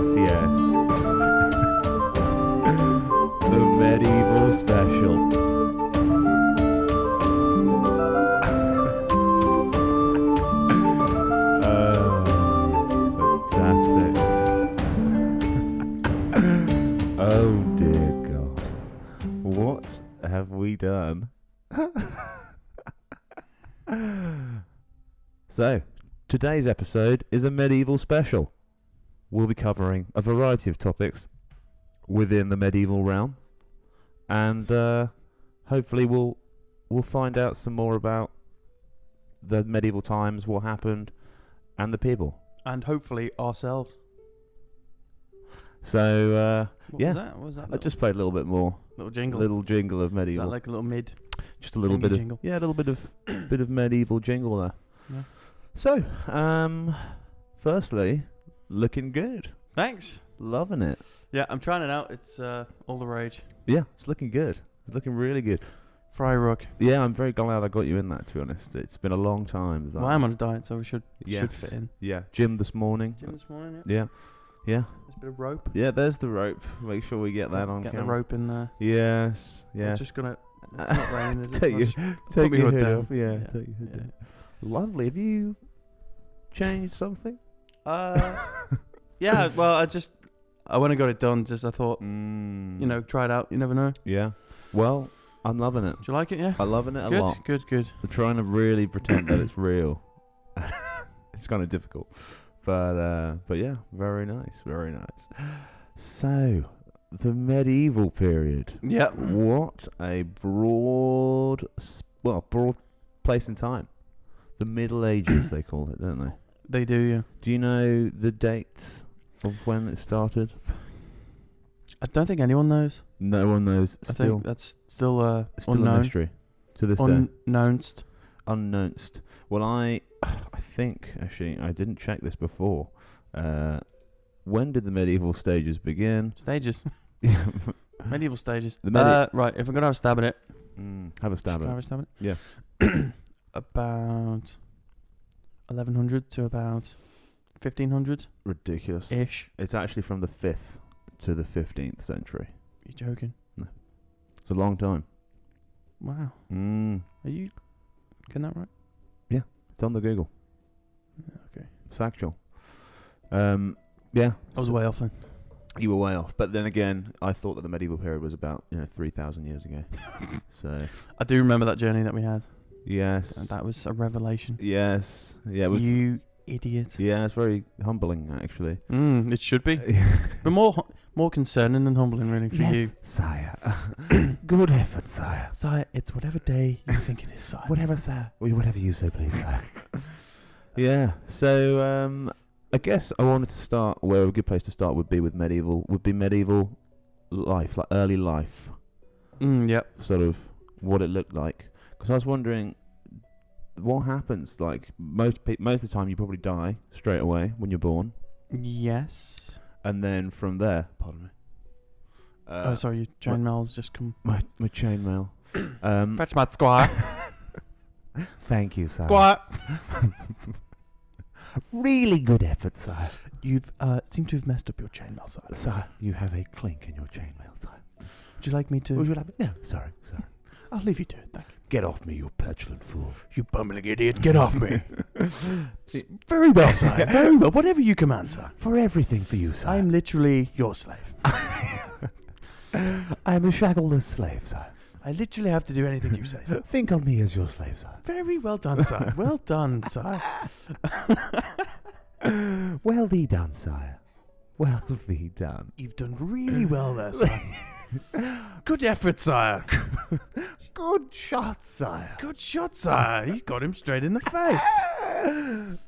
Yes, yes. The medieval special. Fantastic. Oh dear God. What have we done? So, today's episode is a medieval special. We'll be covering a variety of topics within the medieval realm, and hopefully we'll find out some more about the medieval times, what happened, and the people, and hopefully ourselves. So What was that? What was that? I just played a little bit more. Little jingle. Little jingle of Is medieval. that like a little mid? Just a little bit of jingle? Yeah, a little bit of bit of medieval jingle there. Yeah. So, firstly, looking good. Thanks. Loving it. Yeah, I'm trying it out. It's all the rage. Yeah, it's looking good. It's looking really good. Fry rook. Yeah, I'm very glad I got you in that, to be honest. It's been a long time. Well, I'm on a diet, so we should fit in. Yeah, gym this morning. Gym this morning, Yeah. Yeah. There's a bit of rope. Yeah, there's the rope. Make sure we get that on Get camera. the rope in there. Yes, I'm yes. just gonna... It's not raining, is it? Take I'll your- just Take my your hood hood down. off. Yeah, Yeah, take your hood yeah. down. Lovely. Have you changed something? Yeah, well, I went and got it done. Just I thought, You try it out. You never know. Yeah. Well, I'm loving it. Do you like it? Yeah. I'm loving it a lot. Good. I'm trying to really pretend that it's real. It's kind of difficult, but yeah, very nice, very nice. So, the medieval period. Yeah. What a broad place in time. The Middle Ages, they call it, don't they? They do, yeah. Do you know the dates of when it started? I don't think anyone knows. No one knows. I Still, think that's still still unknown. a mystery to this day. Unknownst. Unknownst. Well, I think, actually, I didn't check this before. When did the medieval stages begin? Stages. Medieval stages. The right, if I'm going to have a stab at it. Have a stab Should I at have it. a stab at Yeah. it? About 1100 to about 1500-ish. Ridiculous. It's actually from the 5th to the 15th century. You're joking. It's a long time. Wow. Are you getting that right? It's on the Google. Okay. Factual. Yeah. I was way off then. You were way off. But then again, I thought that the medieval period was about 3,000 years ago. So. I do remember that journey that we had. Yes. And that was a revelation. Yes. Yeah. It was. You idiot. Yeah, it's very humbling, actually. It should be. But more concerning than humbling, really, for you. Sire. Good effort, sire. Sire, it's whatever day you think it is, sire. Whatever, sir. Whatever you say, please, sire. Yeah. So, I guess I wanted to start where a good place to start would be medieval life, like early life. Yep. Sort of what it looked like. Because I was wondering, what happens? Like most of the time, you probably die straight away when you're born. Yes. And then from there, pardon me. Sorry, your chainmail's just come. My chainmail. Fetch my squire. Thank you, sire. Squire. Really good effort, sire. You've seem to have messed up your chainmail, sire. Sire, you have a clink in your chainmail, sire. Would you like me to? Would you like me? No, sorry. I'll leave you to it, thank you. Get off me, you petulant fool. You bumbling idiot, get off me. Very well, sire. Very well. Whatever you command, sire. For everything for you, sire. I'm literally your slave. I'm a shackleless slave, sire. I literally have to do anything you say, sir. Think on me as your slave, sire. Very well done, sire. Well done, sire. Well be done, sire. Well be done. You've done really well there, sire. Good effort, sire. Good shot, sire. Good shot, sire. You got him straight in the face.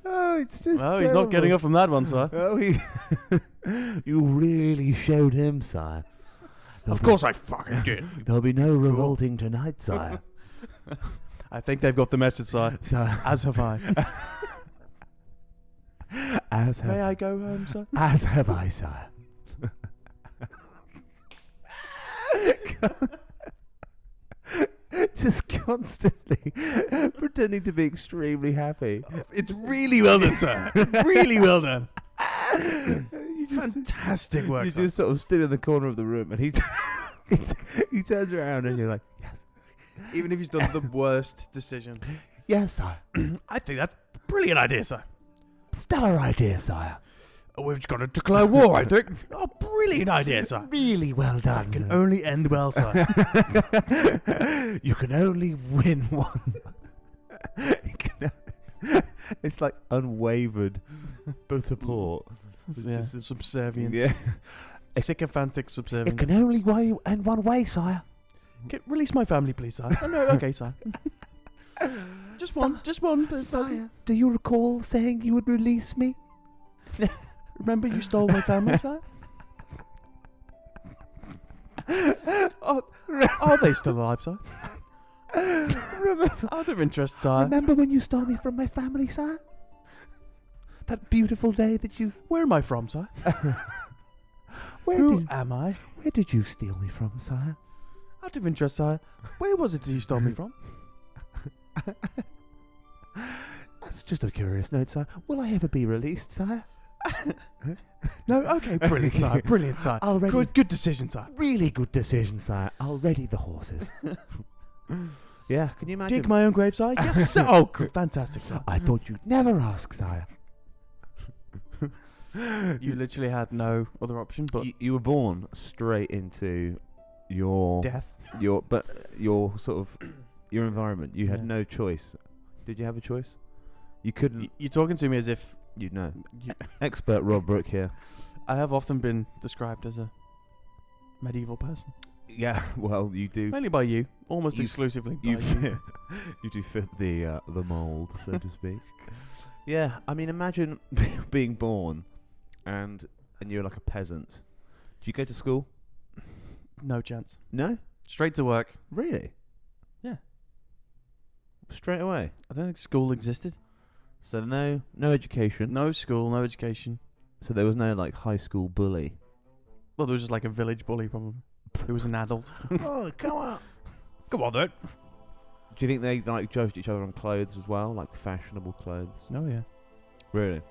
Oh, it's just Well, he's not getting up from that one, sire. Oh, you really showed him, sire. Of course I fucking did. There'll be no revolting tonight, sire. I think they've got the message, sire. Sire. As have I. May I go home, sir? As have I, sire. Just constantly pretending to be extremely happy. It's really well done, sir. Really well done. Fantastic work, You sire. just sort of stood in the corner of the room, and he he turns around, and you're like, yes, Even if he's done the worst decision. yes, sire. I think that's a brilliant idea, sir. Stellar idea, sire. We've just got to declare war, I think. Oh, brilliant idea, sir. Really well done. Can only end well, sir. You can only win one. It's like unwavered support. Yeah, subservience. Yeah. Sycophantic It subservience. can only end one way, sire. Release my family, please, sir. Oh, no, okay, sir. Just one. Please, Sire, do you recall saying you would release me? Remember you stole my family, sir? Are they still alive, sir? Other interests, sir. Remember when you stole me from my family, sire? That beautiful day that you... Where am I from, sir? Who am I? Where did you steal me from, sire? Out of interest, sir. Where was it that you stole me from? That's just a curious note, sire. Will I ever be released, sire? No? Okay, brilliant, sir. Brilliant, sir. I'll ready... Good decision, sir. Really good decision, sire. I'll ready the horses. Yeah, can you imagine? Dig my own grave, sir? Yes, sir. Oh, fantastic, sir. I thought you'd never ask, sire. You literally had no other option but You were born straight into your death. your sort of your environment. You had no choice. Did you have a choice? You couldn't. You're talking to me as if You'd know. Expert Rob Brooke here. I have often been described as a medieval person. Yeah, well, you do. Mainly by you, almost You- exclusively by You you. you do fit the mold, so to speak. Yeah, I mean, imagine being born, and you're like a peasant. Do you go to school? No chance. No, Straight to work. really. Yeah. Straight away. I don't think school existed. So no education. No school, no education. So there was no like high school bully. Well, there was just like a village bully, probably. Who was an adult. Oh, come on. Come on, then. Do you think they like judged each other on clothes as well, like fashionable clothes? Oh, yeah. Really?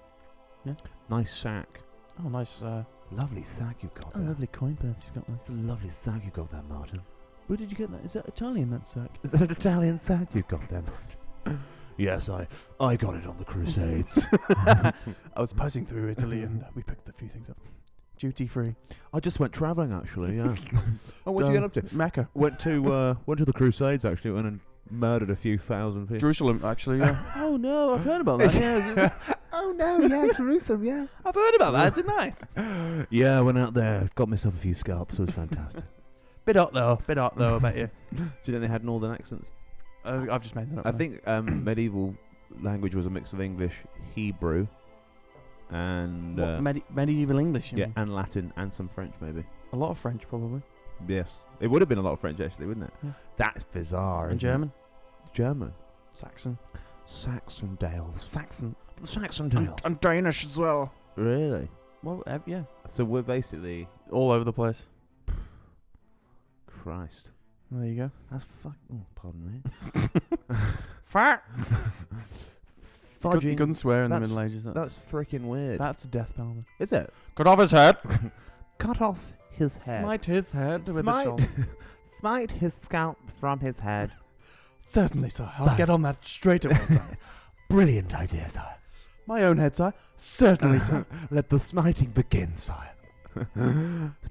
Yeah. Nice sack. Oh, nice. Lovely sack you've got there. Lovely coin purse you've got there. It's a lovely sack you've got there, Martin. Where did you get that? Is that Italian, that sack? Is that an Italian sack you've got there, Martin? Yes, I got it on the Crusades. I was passing through Italy and we picked a few things up. Duty free. I just went travelling actually. Yeah. Oh, what did you get up to? Mecca. Went to the Crusades actually. Went and murdered a few thousand people. Jerusalem, actually. Yeah. Oh no, I've heard about that. Yeah, Oh no, yeah, Jerusalem, yeah. I've heard about that. Is it nice? Yeah, I went out there, got myself a few scalps. It was fantastic. Bit hot though. I bet you. Do you think they had northern accents? I've just made that up. I think medieval language was a mix of English, Hebrew, and medieval English. You yeah, mean? and Latin, and some French maybe. A lot of French probably. Yes, it would have been a lot of French actually, wouldn't it? Yeah. That's bizarre. And isn't German. it? German, Saxon. Saxon Dales, Saxon. Saxon Dales. And Danish as well. Really? Well, yeah. So we're basically All over the place. Christ. There you go. That's fuck. Oh, pardon me. Fart. Fudging. Couldn't swear in the That's- Middle Ages. That's freaking weird. That's a death penalty. Is it? Cut off his head. Cut off his head. Smite his head with a Smite- shoulder. Smite his scalp from his head. Certainly, sir. I'll get on that straight away, sir. Brilliant idea, sire. My own head, sir. Certainly, sir. Let the smiting begin, sire.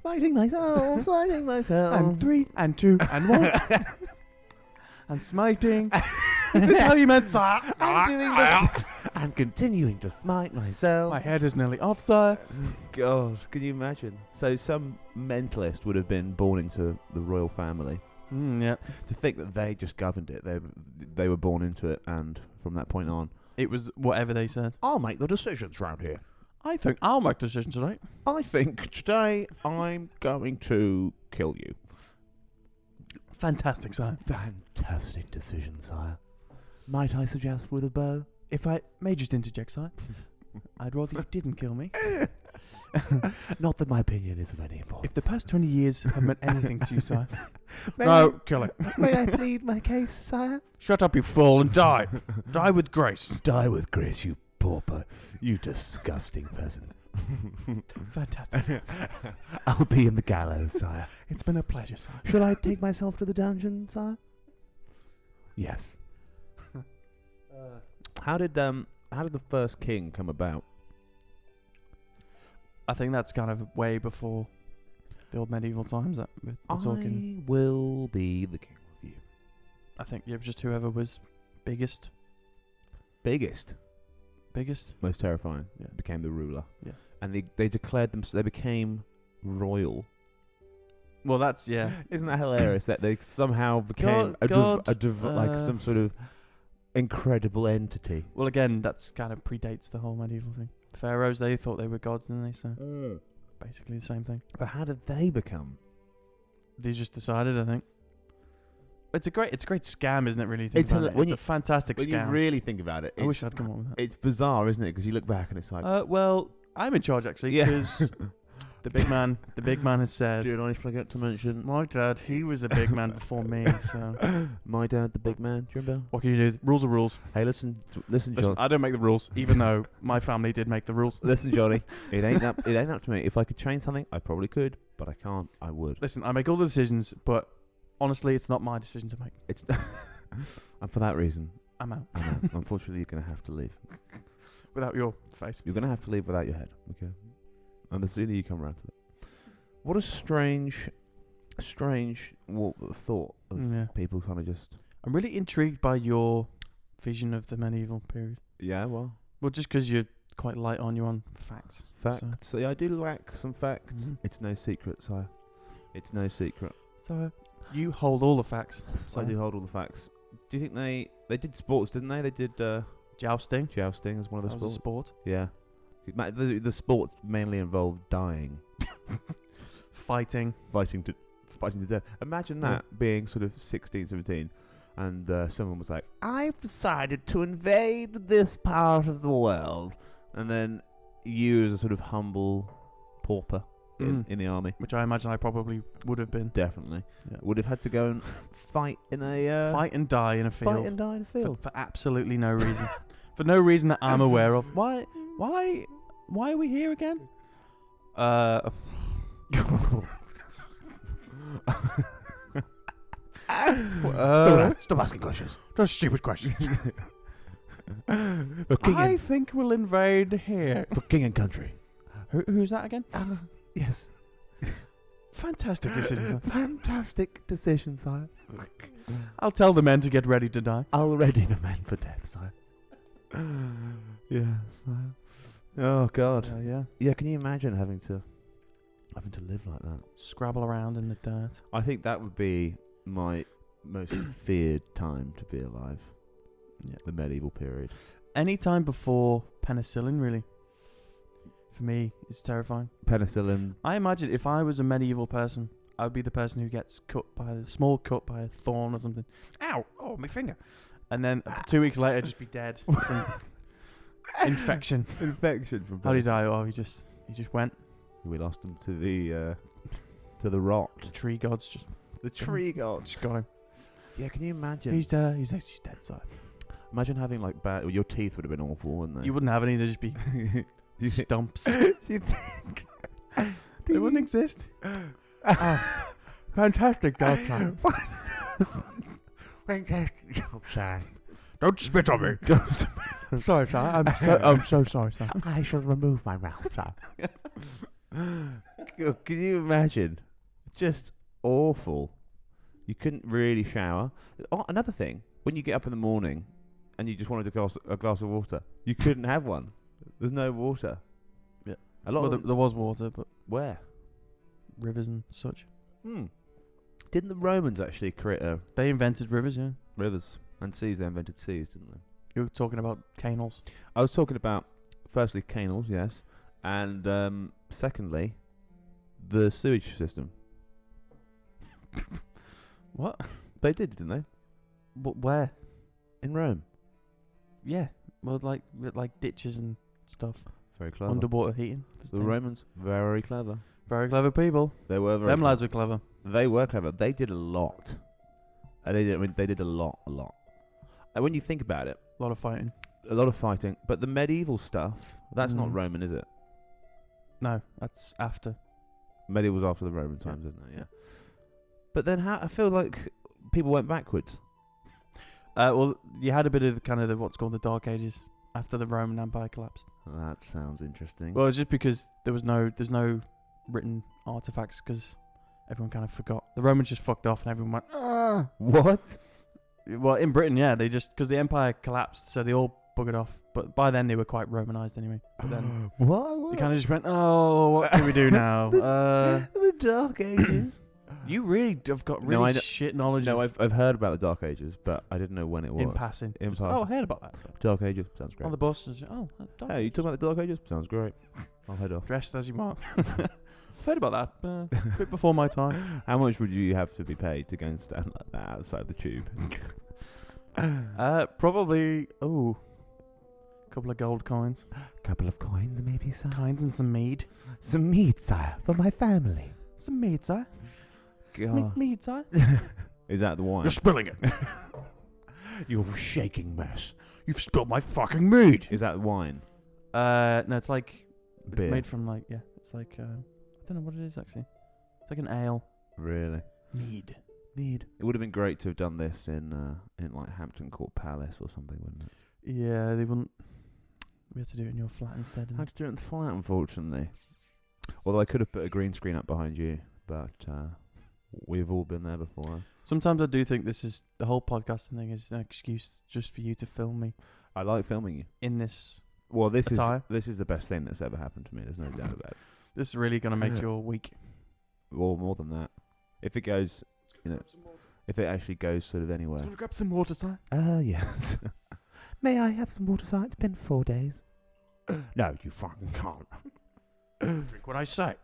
Smiting myself, smiting myself. And 3, and 2, and 1. And smiting. Is this how you meant, sir? I'm doing this and continuing to smite myself. My head is nearly off, sir. God, can you imagine? So some mentalist would have been born into the royal family. Yeah. To think that they just governed it. They were born into it, and from that point on, It was whatever they said. I'll make the decisions round here. I think I'll make decisions tonight. I think today I'm going to kill you. Fantastic, sir. Fantastic decision, sire. Might I suggest with a bow? If I may just interject, sir, I'd rather you didn't kill me. Not that my opinion is of any importance. If the past 20 years have meant anything to you, sir, May no, kill it. May I plead my case, sire? Shut up, you fool, and die. Die with grace. Die with grace, you pauper. You disgusting peasant. Fantastic. I'll be in the gallows, sire. It's been a pleasure, sire. Shall I take myself to the dungeon, sire? Yes. How did the first king come about? I think that's kind of way before the old medieval times that we're talking. I will be the king of you. I think it was just whoever was biggest. Biggest, most terrifying. Yeah. Became the ruler. Yeah. And they declared them. They became royal. Well, that's Isn't that hilarious that they somehow became like some sort of incredible entity? Well, again, that's kind of predates the whole medieval thing. Pharaohs, they thought they were gods, didn't they? So basically the same thing. But how did they become? They just decided, I think. It's a great scam, isn't it? Really, it's a fantastic when scam. When you really think about it, I wish I'd come up with that. It's bizarre, isn't it? Because you look back and it's like, well, I'm in charge actually, because the big man has said. Did I forget to mention my dad? He was the big man before me. So my dad, the big man. Do you remember? What can you do? Rules are rules. Hey, listen, John. I don't make the rules, even though my family did make the rules. Listen, Johnny. It ain't up to me. If I could change something, I probably could, but I can't. I would. Listen, I make all the decisions, but honestly, it's not my decision to make. It's and for that reason, I'm out. Unfortunately, you're going to have to leave. Without your face. You're going to have to leave without your head, okay? And the sooner you come around to that. What a strange thought of people kind of just... I'm really intrigued by your vision of the medieval period. Yeah, well... Well, just because you're quite light on you on facts. Facts. So. Yeah, I do lack some facts. Mm-hmm. It's no secret, sire. It's no secret. So you hold all the facts. So I do hold all the facts. Do you think they did sports, didn't they? They did jousting. Jousting is one of the sports. Was a sport. Yeah. The sports mainly involved dying, fighting to death. Imagine that being sort of 16, 17, and someone was like, "I've decided to invade this part of the world," and then you, as a sort of humble pauper in the army, which I imagine I probably would have been. Definitely, would have had to go and fight in a fight and die in a field. Fight and die in a field for absolutely no reason. For no reason that I'm aware of. Why are we here again? Stop asking questions. Those stupid questions. I think we'll invade here. For king and country. Who's that again? Yes. Fantastic decision. Fantastic decision, sire. I'll tell the men to get ready to die. I'll ready the men for death, sire. Yes. Oh God. Yeah. Can you imagine having to live like that? Scrabble around in the dirt. I think that would be my most feared time to be alive. Yeah. The medieval period. Any time before penicillin, really. For me, it's terrifying. Penicillin. I imagine if I was a medieval person, I would be the person who gets cut by a thorn or something. Ow! Oh, my finger. And then 2 weeks later, just be dead from infection. Infection from. How did he die? Oh, he just went. We lost him to the rot. The tree gods just. The tree gods just got him. Yeah, can you imagine? He's dead. He's dead. So. Imagine having like bad. Your teeth would have been awful, wouldn't they? You wouldn't have any. They'd just be stumps. Do you think they wouldn't exist? Fantastic job, son. Fantastic job, son. Don't spit on me. Sorry, son. I'm so sorry, son. I shall remove my mouth, son. Can you imagine? Just awful. You couldn't really shower. Oh, another thing, when you get up in the morning and you just wanted a glass of water, you couldn't have one. There's no water. Yeah. There was water, but where? Rivers and such. Didn't the Romans actually create They invented rivers, yeah. Rivers and seas. They invented seas, didn't they? You were talking about canals. I was talking about, firstly, canals, yes. And secondly, the sewage system. What? They did, didn't they? Where? In Rome. Yeah. Well, like ditches and stuff. Very clever. Underwater heating. The Romans, very clever. Very clever people. They were very Them clever. lads were clever. They were clever. They did a lot. They did a lot. And when you think about it, A lot of fighting. a lot of fighting. But the medieval stuff, that's not Roman, is it? No, that's after. Medieval was after the Roman times, isn't it? Yeah. But then I feel like people went backwards. Well, you had a bit of what's called the Dark Ages after the Roman Empire collapsed. That sounds interesting. Well, it's just because there's no written artifacts because everyone kind of forgot. The Romans just fucked off and everyone went, ah. What? Well, in Britain, yeah, they just, because the empire collapsed, so they all buggered off. But by then they were quite Romanized anyway. But then what? they kind of just went, oh, what can we do now? The Dark Ages. You really have got really shit knowledge. No, I've heard about the Dark Ages, but I didn't know when it was. In passing. In passing. Oh, I heard about that. Dark Ages sounds great. On the bus. Hey, you talking about the Dark Ages? Sounds great. I'll head off. Dressed as you are. I've heard about that. A bit before my time. How much would you have to be paid to go and stand like that outside the tube? Probably, a couple of gold coins. Couple of coins, maybe, sir? Coins and some mead. Some mead, sire, for my family. Some mead, sir. God. Mead, sir. Is that the wine? You're spilling it. You shaking mess. You've spilled my fucking mead. Is that wine? No, it's like Beer. made from it's like I don't know what it is actually. It's like an ale. Really? Mead. It would have been great to have done this in like Hampton Court Palace or something, wouldn't it? Yeah, they wouldn't. We had to do it in your flat instead. I had to do it in the flat, unfortunately. Although I could have put a green screen up behind you, but we've all been there before. Sometimes I do think this is the whole podcasting thing is an excuse just for you to film me. I like filming you in this. Well, this attire. is the best thing that's ever happened to me. There's no doubt about it. This is really gonna make your week. Well, more than that. If it goes, if it actually goes sort of anywhere. Do you want to grab some water, sir? Yes. May I have some water, sir? It's been 4 days. No, you fucking can't. Drink what I say.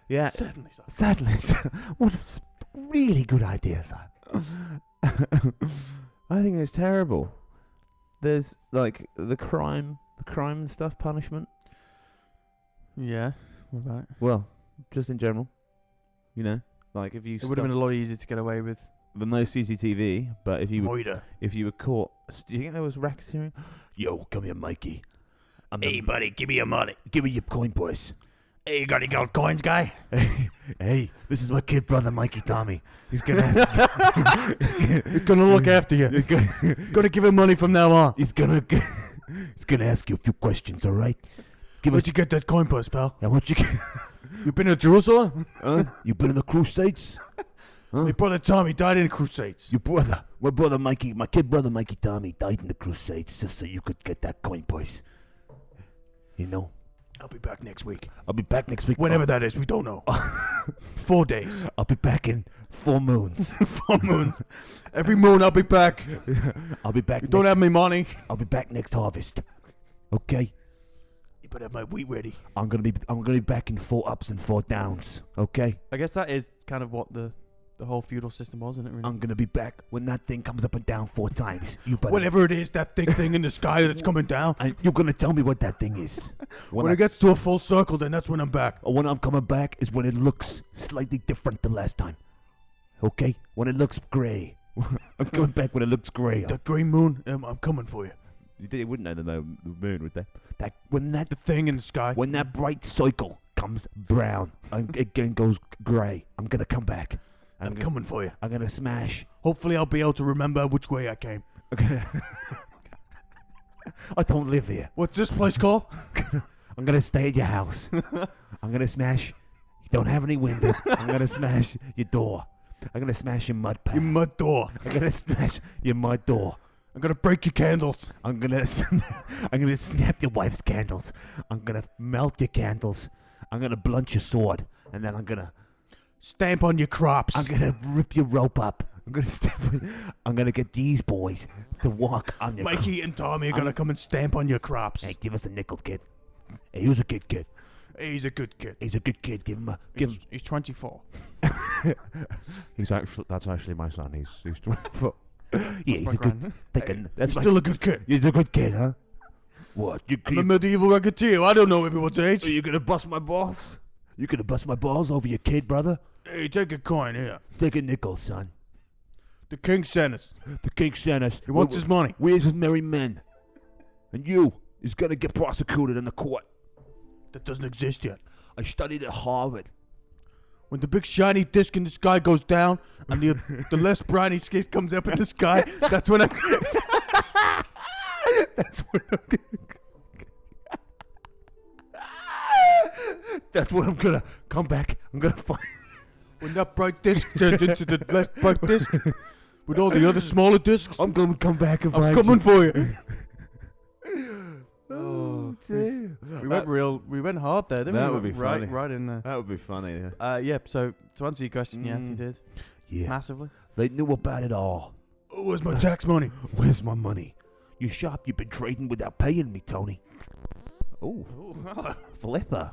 Yeah. Certainly, sir. Sadly, sir. What a really good idea, sir. I think it's terrible. There's like the crime and stuff, punishment. Yeah. What about it? Well, just in general, like if you. It would have been a lot easier to get away with. With no CCTV, but if you were caught, do you think there was racketeering? Yo, come here, Mikey. Hey, buddy, give me your money. Give me your coin, boys. Hey, you got any gold coins, guy? Hey, this is my kid brother, Mikey Tommy. He's gonna ask he's gonna look after you. Gonna give him money from now on. He's gonna ask you a few questions, all right? Where'd you get that coin purse, pal? Yeah, what you get? You been to Jerusalem? You been in the Crusades? My brother Tommy died in the Crusades. My brother Mikey, my kid brother Mikey Tommy died in the Crusades just so you could get that coin, boys. I'll be back next week. I'll be back next week. Whenever that is, we don't know. 4 days. I'll be back in 4 moons. 4 moons. Every moon I'll be back. I'll be back. You don't have me money. I'll be back next harvest. Okay. You better have my wheat ready. I'm gonna be back in 4 ups and 4 downs. Okay. I guess that is kind of what the whole feudal system was, isn't it? Really? I'm gonna be back when that thing comes up and down 4 times. Whatever it is, that big thing in the sky that's coming down. And you're gonna tell me what that thing is. When it gets to a full circle, then that's when I'm back. Or when I'm coming back is when it looks slightly different than last time. Okay? When it looks grey. I'm coming back when it looks grey. The grey moon, I'm coming for you. You wouldn't know the moon, would they? The thing in the sky. When that bright cycle comes brown and again goes grey, I'm gonna come back. I'm coming for you. I'm gonna smash. Hopefully I'll be able to remember which way I came. I don't live here. What's this place called? I'm gonna stay at your house. I'm gonna smash. You don't have any windows. I'm gonna smash your door. I'm gonna smash your mud pan. Your mud door. I'm gonna smash your mud door. I'm gonna break your candles. I'm gonna snap your wife's candles. I'm gonna melt your candles. I'm gonna blunt your sword, and then I'm gonna stamp on your crops. I'm gonna rip your rope up. I'm gonna get these boys to walk on your. Mikey and Tommy are gonna come and stamp on your crops. Hey, give us a nickel, kid. Hey, who's a good kid? Hey, he's a good kid. He's a good kid. Give him. He's 24. That's actually my son. He's 24. Yeah, he's a good. He's still a good kid. He's a good kid, huh? What? I'm a medieval racketeer. I don't know everyone's age. Are you gonna bust my balls? You gonna bust my balls over your kid, brother? Hey, take a coin here. Take a nickel, son. The king sent us. The king sent us. He wants his money. Where's his merry men? And you is gonna get prosecuted in the court. that doesn't exist yet. I studied at Harvard. When the big shiny disc in the sky goes down and the less briny disc comes up in the sky, that's when I'm... That's when That's when I'm gonna come back. I'm gonna find... When that bright disc turns into the less bright disc with all the other smaller discs, I'm gonna come back and I'm find coming you. for you. Oh, dear. We went hard there, didn't we? That would be right, funny. right in there. That would be funny. Yeah. Yeah. So to answer your question, yeah, you did Yeah. massively. They knew about it all. Oh, where's my tax money? Where's my money? You sharp. You've been trading without paying me, Tony. Oh, flipper.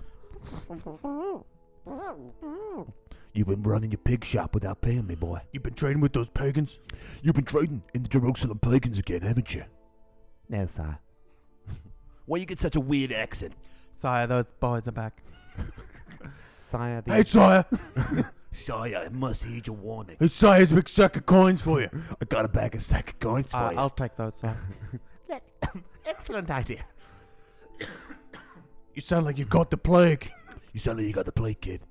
You've been running your pig shop without paying me, boy. You've been trading with those pagans? You've been trading in the Jerusalem pagans again, haven't you? No, sir. Why you get such a weird accent? Sire, those boys are back. Sire, Hey, Sire! Sire, I must heed your warning. Hey, Sire, here's a big sack of coins for you. I got a bag of sack of coins for you. I'll take those, Sire. Excellent idea. You sound like you've got the plague. You sound like you got the plague, kid.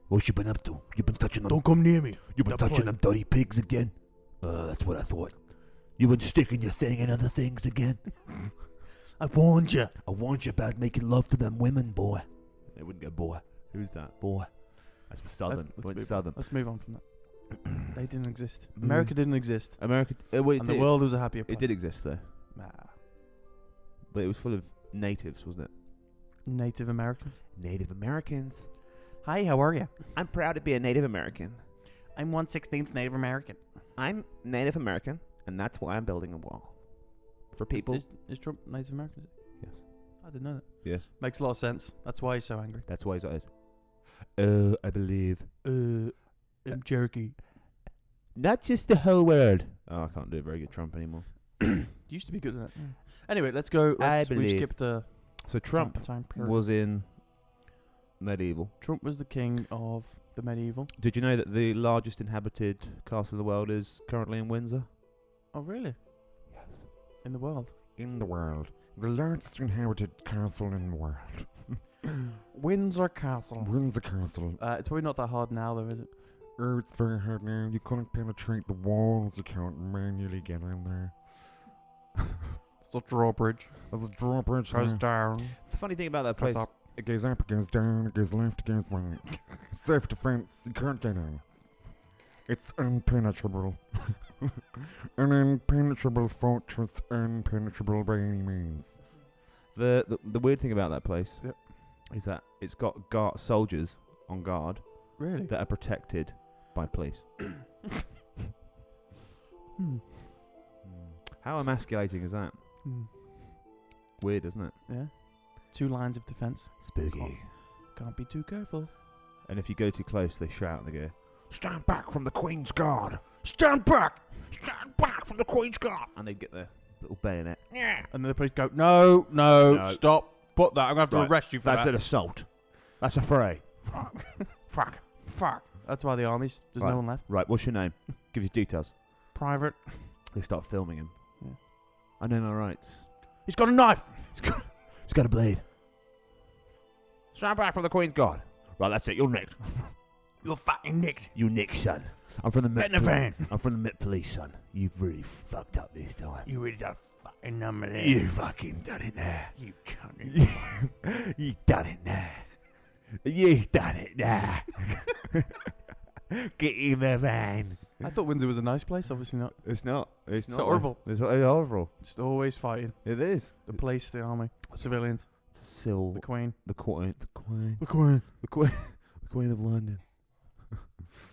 What you been up to? You been touching them? Don't come near me. You been touching them dirty pigs again? That's what I thought. You been sticking your thing in other things again? I warned you. I warned you about making love to them women, boy. They wouldn't go, boy. Who's that? Boy. That's southern. Went southern. Let's move on from that. They didn't exist. America didn't exist. America. Wait, And the world was a happier place. It did exist, though. Nah. But it was full of natives, wasn't it? Native Americans. Native Americans. Hi, how are you? I'm proud to be a Native American. I'm 1/16th Native American. I'm Native American, and that's why I'm building a wall. For people. Is Trump Native American? Yes. I didn't know that. Yes. Makes a lot of sense. That's why he's so angry. That's why he's like I believe. I'm Cherokee. Not just the whole world. Oh, I can't do a very good Trump anymore. You used to be good at that. Anyway, let's go. I We believe. skipped So Trump time period. was in medieval. Trump was the king of the medieval. Did you know that the largest inhabited castle in the world is currently in Windsor? Oh, really? Yes. In the world. In the world. The largest inhabited castle in the world. Windsor Castle. Windsor Castle. It's probably not that hard now, though, is it? It's very hard now. You couldn't penetrate the walls. You can't manually get in there. It's a drawbridge. There's a drawbridge Goes there. down. The funny thing about that Goes place, up. it goes up, it goes down, it goes left, it goes right. Self-defense, you can't get in. It's impenetrable. An impenetrable fortress, impenetrable by any means. The weird thing about that place is that it's got soldiers on guard Really? that are protected by police. How emasculating is that? Weird, isn't it? Yeah. 2 lines of defense. Spooky. Can't be too careful. And if you go too close, they shout and they go, "Stand back from the Queen's Guard! Stand back! Stand back from the Queen's Guard!" And they get their little bayonet. Yeah. And then the police go, no, No. stop. Put that. I'm going to have to arrest you for That's that. an assault. That's a fray. Fuck. Fuck. That's why the armies, there's Right. no one left. Right, what's your name? Give you details. Private. They start filming him. Yeah. I know my rights. He's got a knife. He's got a blade. Stand back from the Queen's Guard. Right, that's it. You're next. You're fucking nicked. You next, son. I'm from the Get in the van. I'm from the Met Police, son. You've really fucked up this time. You really done fucking number there. You fucking done it now. You cunt. You done it now. You done it now. Get in the van. I thought Windsor was a nice place. Obviously not. It's not. It's It's not. horrible. It's horrible. Just always fighting. It is. The police, the army, the civilians, Still the Queen. the Queen. The Queen. The Queen. The Queen. The Queen of London.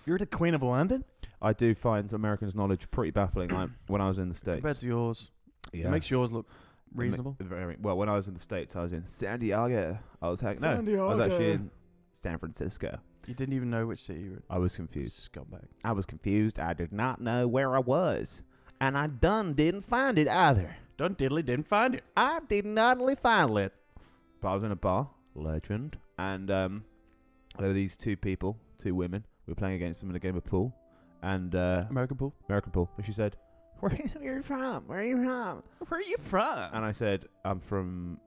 You're the Queen of London? I do find Americans' knowledge pretty baffling. Like when I was in the States. Compared to yours. Yeah. It makes yours look reasonable. Very well. When I was in the States, I was in San Diego. I was I was Diego. actually in San Francisco. You didn't even know which city you were in. I was confused. Scumbag. I was confused. I did not know where I was, and I didn't find it either. Done diddly didn't find it. I did not find it. But I was in a bar, legend, and there were these 2 people, 2 women. We were playing against them in a game of pool, and American pool. American pool. And she said, "Where are you from? Where are you from?" Where are you from? And I said, "I'm from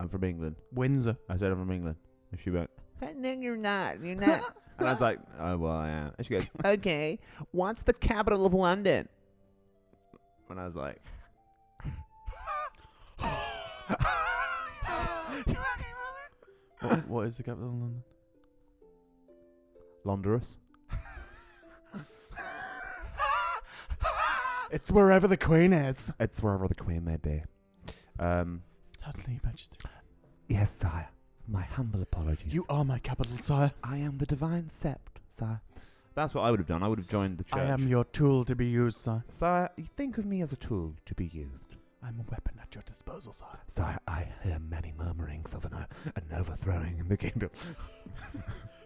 I'm from England. Windsor. I said I'm from England. And she went, no, you're not. You're not. And I was like, oh, well, I am. And she goes, okay, what's the capital of London? And I was like, what is the capital of London? Londonus. It's wherever the Queen is. It's wherever the Queen may be. Certainly, Your Majesty. Yes, sire. My humble apologies. You are my capital, sire. I am the divine sept, sire. That's what I would have done. I would have joined the church. I am your tool to be used, sire. Sire, you think of me as a tool to be used. I'm a weapon at your disposal, sire. Sire, I hear many murmurings of an overthrowing in the kingdom.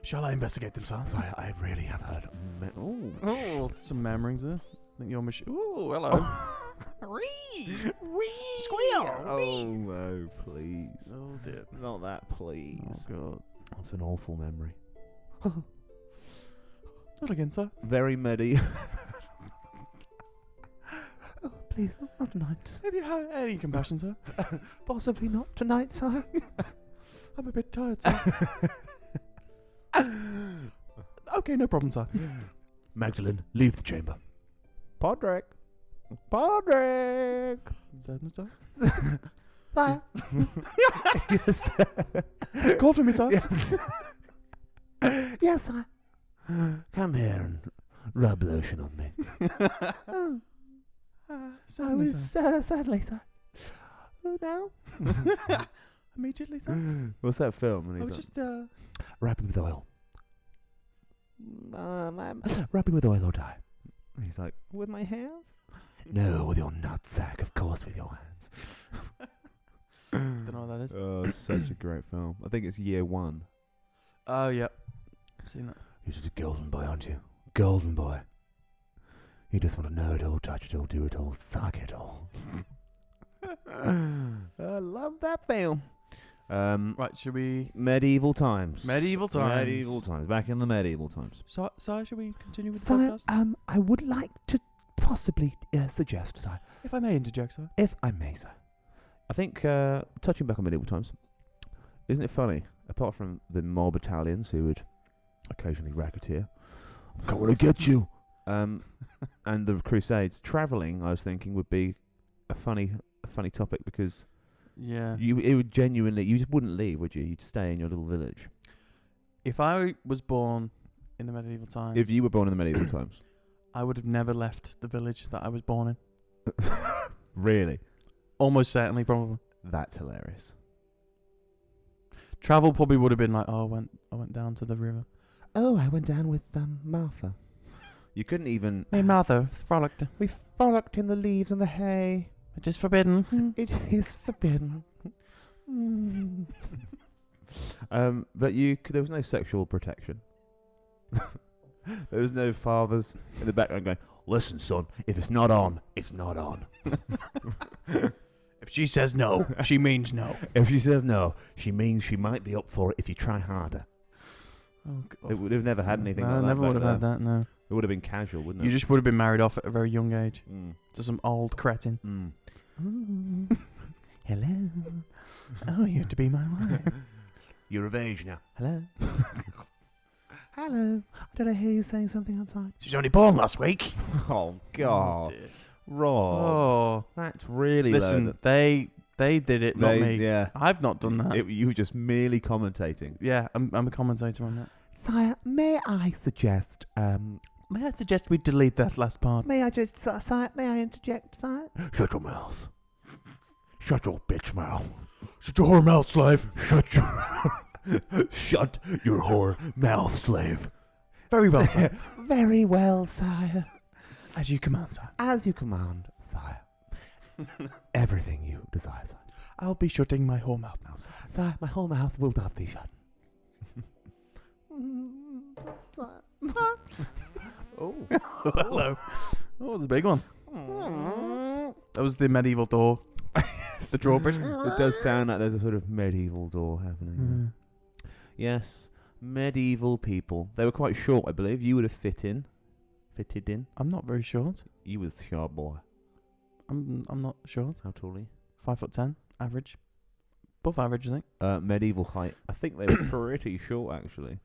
Shall I investigate them, sire? Sire, I really have heard. Oh, some murmurings there. I think your machine. Oh, hello. Squeal. Oh no, please. Oh dear. Not that, please. Oh god. That's an awful memory. Not again, sir. Very medieval. Oh, please, not tonight. Have you had any compassion, sir? Possibly not tonight, sire. I'm a bit tired, sir. Okay, no problem, sir. Magdalene, leave the chamber. Podrick. Podrick. Sir. Sire. Yes. Call for me, sir. Yes. Yes, sire. Come here and rub lotion on me. Certainly, sir. Certainly, sir. Who now? Immediately, sir. What's that film? And I he's was like, just, rub me with oil. Rub me with oil or die. And he's like, with my hands? No, with your nutsack, of course, with your hands. Don't know what that is. Oh, it's such a great film. I think it's year one. Oh, yeah. I've seen that. You're just a golden boy, aren't you? Golden boy. You just want to know it all, touch it all, do it all, suck it all. I love that film. Right, should we... Medieval times. Medieval times. Medieval times. Back in the medieval times. So, should we continue with the Sire, podcast? I would like to possibly suggest, sire, If I may interject, sir. if I may, sir. I think, touching back on medieval times, isn't it funny? Apart from the mob Italians who would occasionally racketeer, I'm coming to get you, and the Crusades, travelling, I was thinking, would be a funny topic because Yeah. it would genuinely, you just wouldn't leave, would you? You'd stay in your little village. If I was born in the medieval times... If you were born in the medieval times. I would have never left the village that I was born in. Really? Almost certainly, probably. That's hilarious. Travel probably would have been like, oh, I went down to the river. Oh, I went down with Martha. You couldn't even... Me and Martha frolicked. We frolicked in the leaves and the hay. It is forbidden. It is forbidden. But there was no sexual protection. There was no fathers in the background going, listen, son, if it's not on, it's not on. If she says no, she means no. If she says no, she means she might be up for it if you try harder. Oh, God. It would have never had anything No, like that. never would have back had that, no. It would have been casual, wouldn't it? You just would have been married off at a very young age Mm. to some old cretin. Mm. Hello. Oh, you have to be my wife. You're of age now. Hello. Hello. Did I hear you saying something outside? She was only born last week. Oh, God. Rob. Oh. That's really Listen, low. they did it, not me. Yeah. I've not done that. You were just merely commentating. Yeah, I'm a commentator on that. Sire, may I suggest, May I suggest we delete that last part? may I interject, sire? Shut your mouth. Shut your bitch mouth. Shut your whore mouth, slave. Shut your whore mouth, slave. Very well, sir. Very well, sire. As you command, sir. As you command, sire. Everything you desire, sire. I'll be shutting my whore mouth now, sir. Sire, my whole mouth will doth be shut. Oh. Hello. Oh, it's a big one. That was the medieval door. The drawbridge. It does sound like there's a sort of medieval door happening. Yes, medieval people. They were quite short, I believe. You would have fitted in. I'm not very short. You was short boy. I'm not short. How tall are you? 5'10", average. Above average, I think. Medieval height. I think they were pretty short, actually.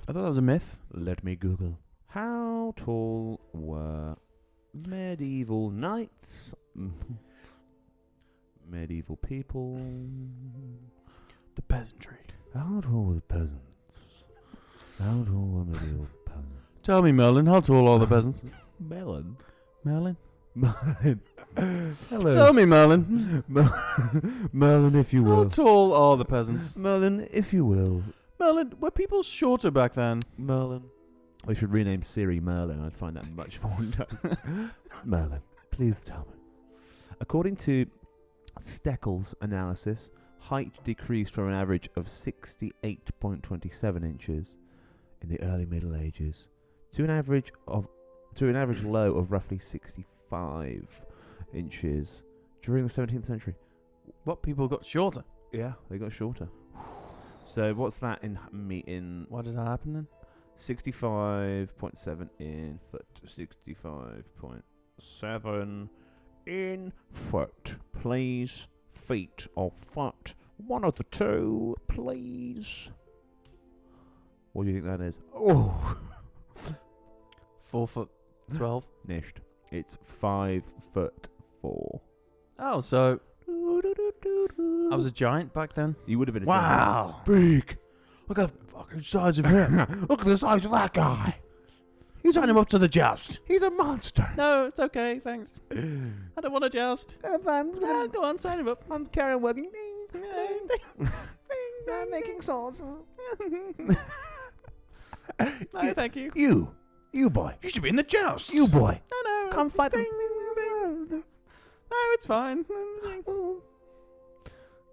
I thought that was a myth. Let me Google. How tall were medieval knights? Medieval people. The peasantry. How tall were the peasants? How tall were medieval peasants? Tell me, Merlin, how tall are the peasants? Melon. Merlin? Merlin. Hello. Tell me, Merlin. Merlin, if you How will. tall are the peasants? Merlin, if you will. Merlin, were people shorter back then? Merlin. We should rename Siri Merlin. I'd find that much more interesting. Merlin, please tell me. According to Steckel's analysis, height decreased from an average of 68.27 inches in the early Middle Ages to an average low of roughly 65 inches during the 17th century. What, people got shorter? Yeah, they got shorter. So what's that in Why did that happen then? 65.7 in foot. 65.7 in foot. Please. Feet or foot. One of the two, please. What do you think that is? Oh. 4'12". Nished. It's 5'4". Oh, so I was a giant back then. You would have been a Wow. Big. Look at the fucking size of him. Look at the size of that guy. Sign him up to the joust. He's a monster. No, it's okay, thanks. I don't want to joust. Go on, sign him up. I'm carrying working. I'm making sauce. No, thank you. You boy. You should be in the joust. You boy. No. Come fight me. No, it's fine.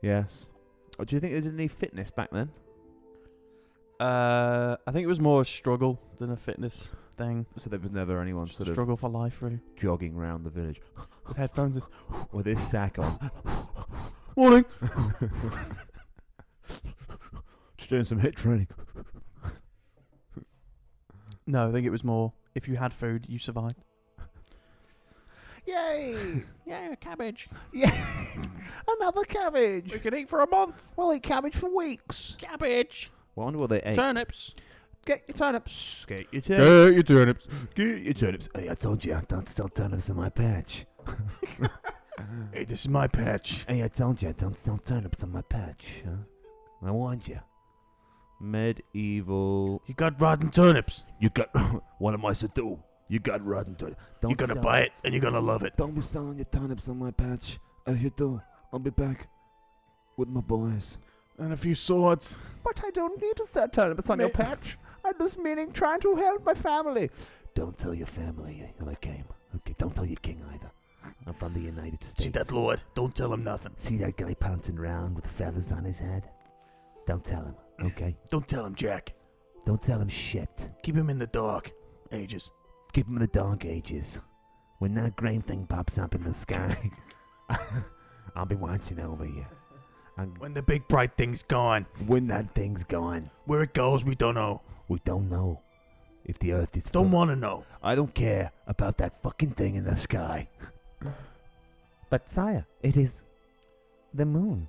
Yes. Oh, do you think they did any fitness back then? I think it was more a struggle than a fitness thing. So there was never anyone Just sort a of struggle for life, really. jogging around the village With headphones. with his sack on. Morning. Just doing some hit training. No, I think it was more, if you had food, you survived. Yay! Yeah, cabbage. Yeah, another cabbage. We could eat for a month. We'll eat cabbage for weeks. Cabbage. I wonder what they ate. Turnips. Get your turnips. Get your turnips. Get your turnips. Get your turnips. Hey, I told you I don't sell turnips in my patch. Hey, this is my patch. Hey, I told you I don't sell turnips in my patch. Huh? I warned you. Medieval. You got rotten turnips. You got. What am I to do? You got rotten turnips. You're gonna buy it and you're gonna love it. Don't be selling your turnips on my patch. If you do, I'll be back with my boys. And a few swords. But I don't need to sell turnips on your patch. I'm just meaning trying to help my family. Don't tell your family I came. Okay, don't tell your king either. I'm from the United States. See that lord? Don't tell him nothing. See that guy pouncing around with feathers on his head? Don't tell him, okay? Don't tell him, Jack. Don't tell him shit. Keep him in the dark ages. Keep him in the dark ages. When that green thing pops up in the sky, I'll be watching over you. When the big bright thing's gone. When that thing's gone. Where it goes, we don't know. We don't know if the earth is Don't want to know. I don't care about that fucking thing in the sky. But sire, it is the moon.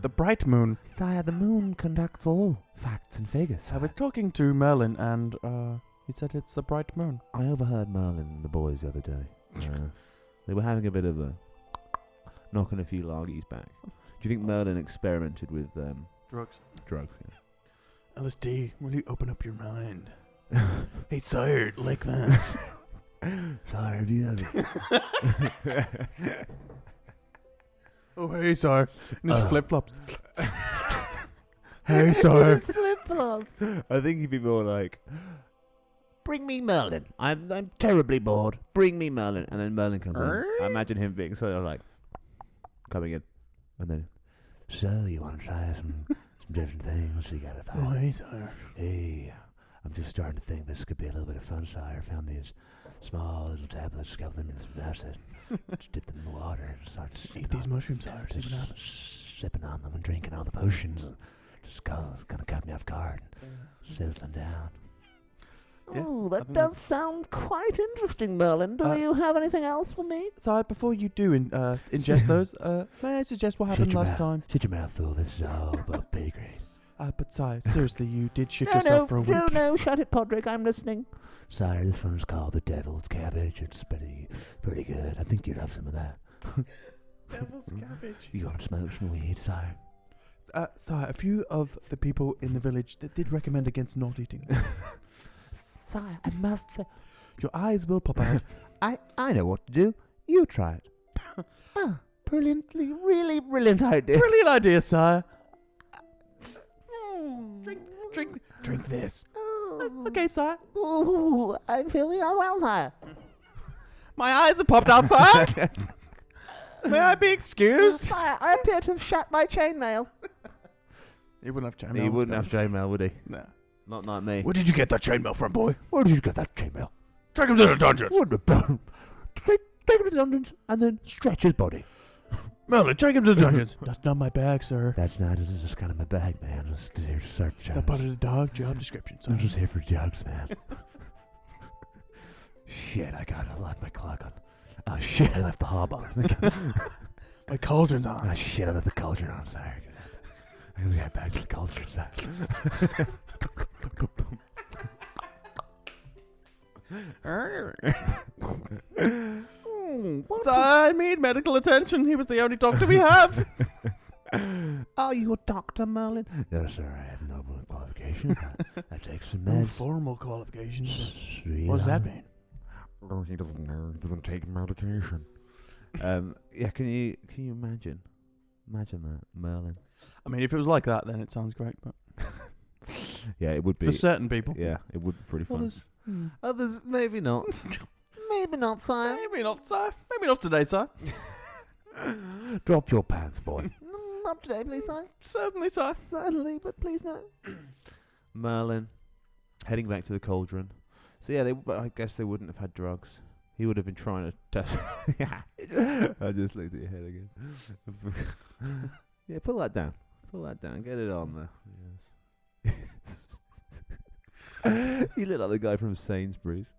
The bright moon. Sire, the moon conducts all facts and figures. I was talking to Merlin and he said it's the bright moon. I overheard Merlin and the boys the other day. They were having a bit of a knocking a few largies back. Do you think Merlin experimented with Drugs. drugs? Yeah. LSD, will you open up your mind? Hey, sire, like this. Sire, have you ever? Oh, hey, sire. And his flip-flops. Hey, sire. Flip-flops. I think he'd be more like, bring me Merlin. I'm terribly bored. Bring me Merlin. And then Merlin comes in. I imagine him being sort of like, coming in. And then, so you want to try some different things? What you got to find? Oh, hey, sire. Hey, I'm just starting to think this could be a little bit of fun, sire. I found these small little tablets, scooped them in some acid, just dip them in the water and start Eat these mushrooms, sire. sipping on them and drinking all the potions. And just kind of caught me off guard, sizzling down. Oh, I that think does sound quite interesting, Merlin. Do Uh, you have anything else for me? So before you do ingest those, may I suggest what happened last time? Shut your mouth, fool. This is all about pay grade. But sire, seriously, you did shit yourself for a week. No, shut it, Podrick. I'm listening. Sorry, this one's called the Devil's Cabbage. It's pretty good. I think you'd have some of that. Devil's cabbage. You want to smoke some weed, sire? Sire, a few of the people in the village that did recommend against not eating. Sire, I must say, Your eyes will pop out. I know what to do. You try it. Really brilliant idea. Brilliant idea, sire. Mm. Drink this. Oh. Okay, sire. Ooh, I'm feeling unwell, sire. My eyes have popped out, sire. May I be excused? Sire, I appear to have shut my chainmail. He wouldn't have chainmail. He wouldn't have chainmail, would he? No. Not like me. Where did you get that chainmail from, boy? Where did you get that chainmail? Take him to the dungeons. Take him to the dungeons and then stretch his body. Merlin, take him to the dungeons. That's not my bag, sir. This is just kind of my bag, man. Just here to serve Is that part of the dog job description, sir? I'm just here for jugs, man. Shit, I left my clock on. Oh shit, I left the hob on. My cauldron's on. Oh shit, I left the cauldron on. Sorry. I gotta get back to the cauldron. So I need medical attention. He was the only doctor we have. Are you a doctor, Merlin? No, sir, I have no qualification. I take some meds. Formal qualifications. Sweet What does that on. mean? Oh, he doesn't know. He doesn't take medication. Yeah, can you imagine? Imagine that, Merlin. I mean, if it was like that, then it sounds great. But Yeah, it would be. for certain people, Yeah, it would be pretty fun. others, Others, maybe not. Maybe not, sire. maybe not, sir. Maybe not today, sir. Drop your pants, boy. Not today, please, sire. Certainly, sir. Certainly, but please no. Merlin, heading back to the cauldron. So yeah, I guess they wouldn't have had drugs. He would have been trying to test. I just looked at your head again. Yeah, pull that down. Pull that down. Get it on there. Yes. You look like the guy from Sainsbury's.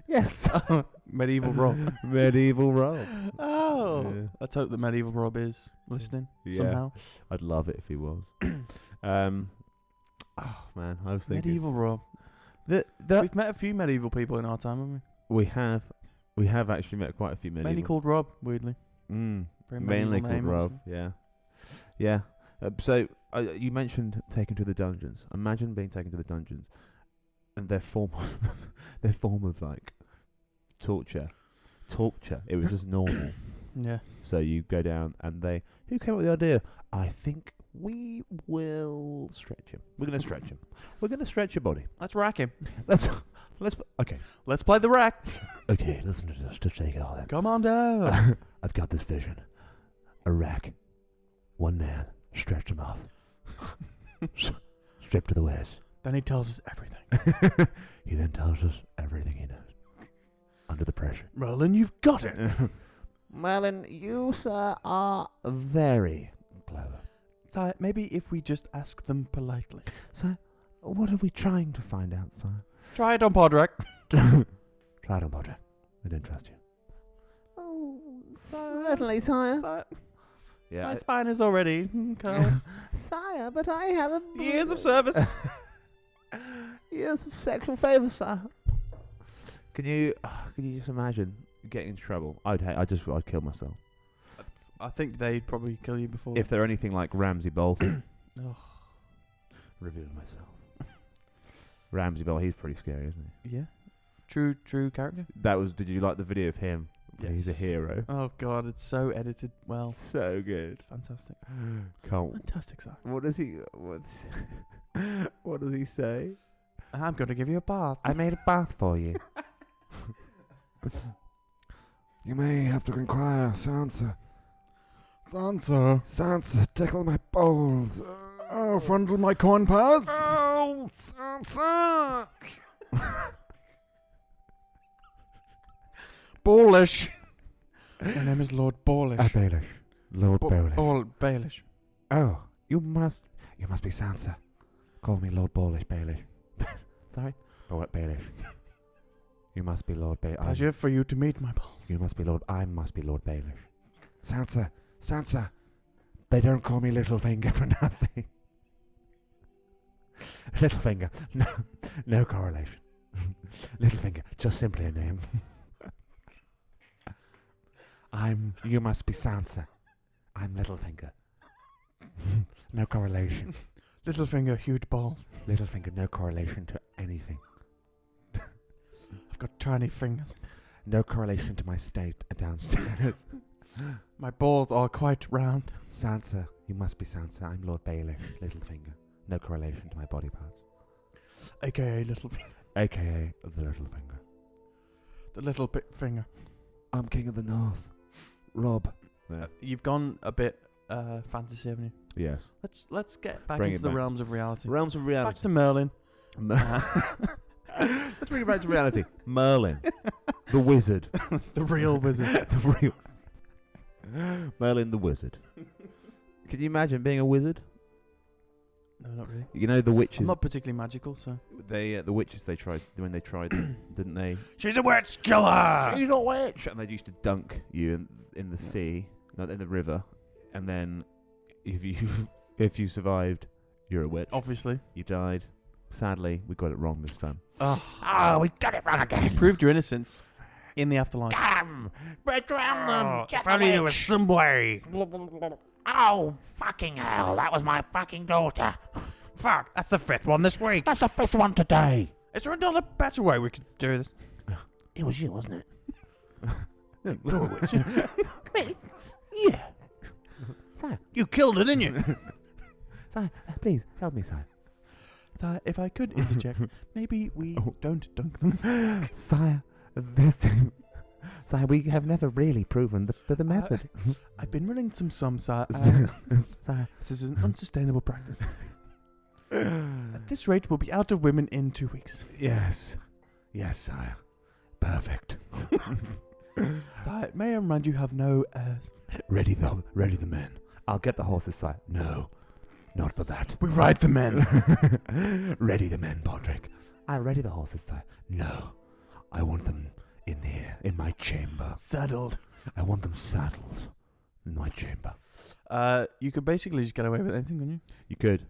Yes. Medieval Rob. Medieval Rob. Oh. Yeah. Let's hope that Medieval Rob is listening somehow. I'd love it if he was. Oh man, I was thinking. Medieval Rob. That We've met a few medieval people in our time, haven't we have actually met quite a few we? medieval. Mainly called Rob, weirdly. Very Mainly medieval called name, Rob. obviously. Yeah. So you mentioned taken to the dungeons. Imagine being taken to the dungeons, and their form of like torture. It was just normal. Yeah. So you go down, and who came up with the idea? I think we will stretch him. We're going to stretch him. We're going to stretch your body. Let's rack him. Okay. Let's play the rack. Okay, listen to this. Just take it all in. Come on down. I've got this vision. A rack. One man. Stretch him off. Stripped to the waist. Then he tells us everything. He then tells us everything he knows. Under the pressure. Merlin, you've got it. Merlin, you, sir, are very clever. Sire, maybe if we just ask them politely. Sir, what are we trying to find out, sir? Try it on Podrick. Try it on, Podrick. I don't trust you. Oh, certainly, sire. Sire, Yeah. my spine is already curled. Sire, but I have a... Years of service. Years of sexual favour, sir. Can you just imagine getting into trouble? I'd kill myself. I think they'd probably kill you before. If they're anything like Ramsay Bolton. Oh. Revealing myself. Ramsay Bolton, he's pretty scary, isn't he? Yeah. True character. Did you like the video of him? Yes. He's a hero. Oh god, it's so edited well. So good. It's fantastic. Fantastic, sir. What does he say? I'm going to give you a bath. I made a bath for you. You may have to inquire, Sansa. Sansa. Tickle my balls. Fondle my corn paws. Oh, Sansa! Baelish. My name is Lord Baelish. Baelish. Lord Baelish. Baelish. Oh, you must be Sansa. Call me Lord Baelish. Sorry? Lord Baelish. You must be Lord Baelish. Pleasure for you to meet my balls. You must be Lord. I must be Lord Baelish. Sansa. They don't call me Littlefinger for nothing. Littlefinger. No correlation. Littlefinger. Just simply a name. You must be Sansa. I'm Littlefinger. No correlation. Littlefinger, huge balls. Littlefinger, no correlation to anything. I've got tiny fingers. No correlation to my state downstairs. My balls are quite round. Sansa, you must be Sansa. I'm Lord Baelish, Littlefinger. No correlation to my body parts. AKA Littlefinger. AKA the Littlefinger. The little bit finger. I'm King of the North. Rob. You've gone a bit fantasy, haven't you? Yes. Let's get back Bring into it the back. realms of reality. Realms of reality. Back to Merlin. Let's bring it back to reality. Merlin, the wizard. The real wizard. The real Merlin, the wizard. Can you imagine being a wizard? No, not really. You know the witches. I'm not particularly magical, so. The witches they tried when they tried them, didn't they? She's a witch killer! She's a witch, and they used to dunk you in the sea, not in the river, and then if you survived, you're a witch. Obviously. You died. Sadly, we got it wrong this time. Oh, we got it wrong again. Proved your innocence in the afterlife. Damn! We drowned them! Get If only there was some way. Oh, fucking hell, that was my fucking daughter. Fuck, that's the fifth one this week. That's the fifth one today. Is there another better way we could do this? It was you, wasn't it? You're a witch. Me? Yeah. Sire, You killed her, didn't you? Sire, please, help me, Sire. So, if I could interject, maybe we don't dunk them. Sire, Sire, we have never really proven the method. I've been running some sire. Sire. This is an unsustainable practice. At this rate, we'll be out of women in 2 weeks. Yes. Yes, Sire. Perfect. Sire, may I remind you have no heirs? Ready the men. I'll get the horses, Sire. No, not for that. We ride the men. Ready the men, Podrick. I'll ready the horses, Sire. No, I want them in here, in my chamber. Saddled. I want them saddled in my chamber. You could basically just get away with anything, couldn't you? You could.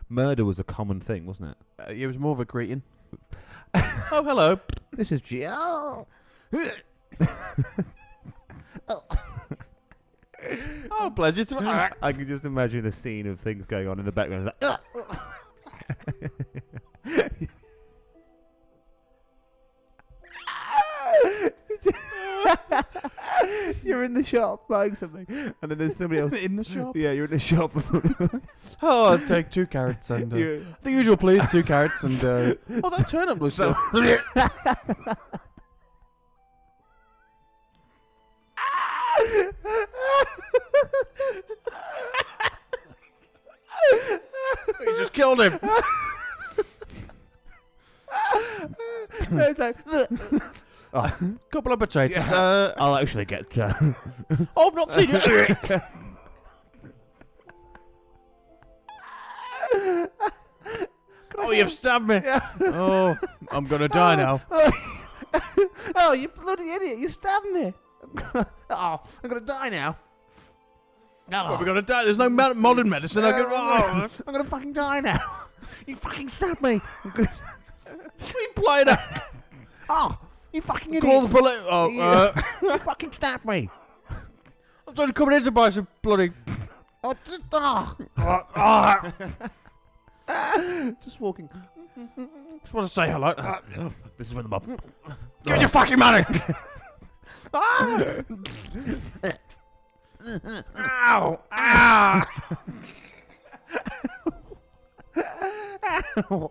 Murder was a common thing, wasn't it? It was more of a greeting. Oh, hello. This is Gio. Oh, pleasure to... I can just imagine a scene of things going on in the background. You're in the shop buying something, and then there's somebody else In the shop? Yeah, you're in the shop. Oh, I'll take 2 carrots and... the usual, please. 2 carrots and... oh, that turnip looks So- good. You just killed him. It's like, Couple of potatoes. yeah. I'll actually get. Oh, I've not seen it. Oh, you've stabbed me. Oh, I'm gonna die now. Oh, you bloody idiot! You stabbed me. Oh, I'm gonna die now. Well, we're gonna die. There's no modern medicine. I'm gonna fucking die now. You fucking stabbed me. We played it. Oh, you fucking idiot. Call the police. Oh, You fucking stabbed me. I'm trying to come in to buy some bloody. Oh, just, just walking. Just want to say hello. This is for the mob. Give me your fucking money. Ow! Ah! You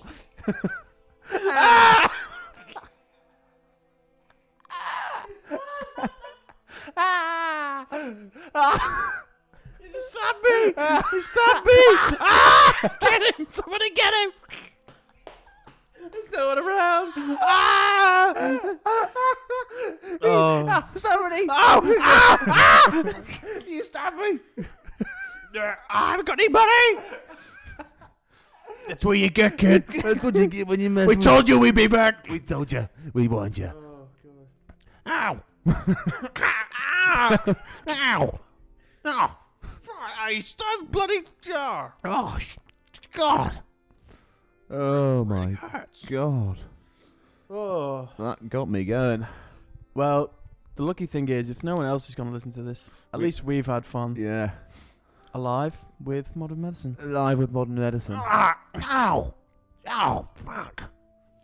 just stabbed me! You stabbed me! Ah! Get him! Somebody get him! There's no one around. Ah! Oh! Somebody! Ow! Ow! You stabbed me! I haven't got any money! That's what you get, kid. That's what you get when you mess We with told you we'd be back. We told you. We warned you. Oh, God. Ow! Ow! Oh! Hey, stop bloody jar. Oh, God! Oh my Hurts. God! Oh. That got me going. Well, the lucky thing is, if no one else is going to listen to this, at least we've had fun. Yeah. Alive with modern medicine. Live with modern medicine. Ow! Ow! Fuck!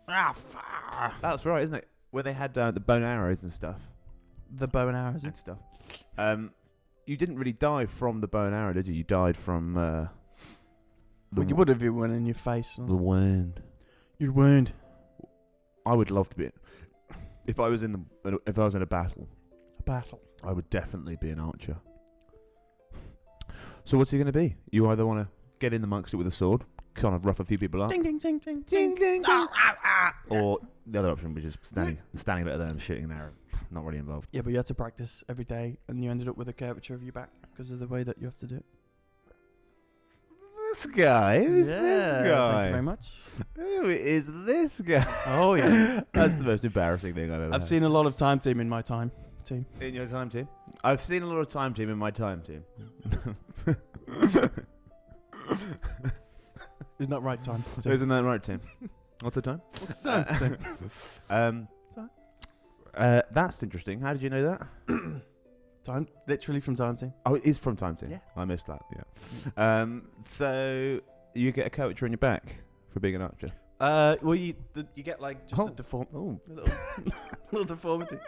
Fuck. That's right, isn't it? Where they had the bone arrows and stuff. The bow and arrows. And stuff. You didn't really die from the bow and arrow, did you? You died from Well, you would have if it went in your face. the wound. Your wound. I would love to be. If I was in a battle, A battle. I would definitely be an archer. So what's he going to be? You either want to get in amongst it with a sword, kind of rough a few people up, Ding, ding, ding, ding, ding, ding, ding. Ah. Or the other option was just standing better there and shooting an arrow. Not really involved. Yeah, but you had to practice every day, and you ended up with a curvature of your back because of the way that you have to do it. This guy? Who's this Thank you guy? very much. Who is this guy? Oh, yeah. That's the most embarrassing thing I've ever I've had. seen a lot of time team in my time team. In your time team? I've seen a lot of time team in my time team. Isn't that right time? So isn't that right, Tim? What's the time? What's the time? That's interesting. How did you know that? Time, literally from time team. Oh, it is from time team. Yeah. I missed that. Yeah. So you get a curvature on your back for being an archer. Well, you get like just a Oh. little deformity.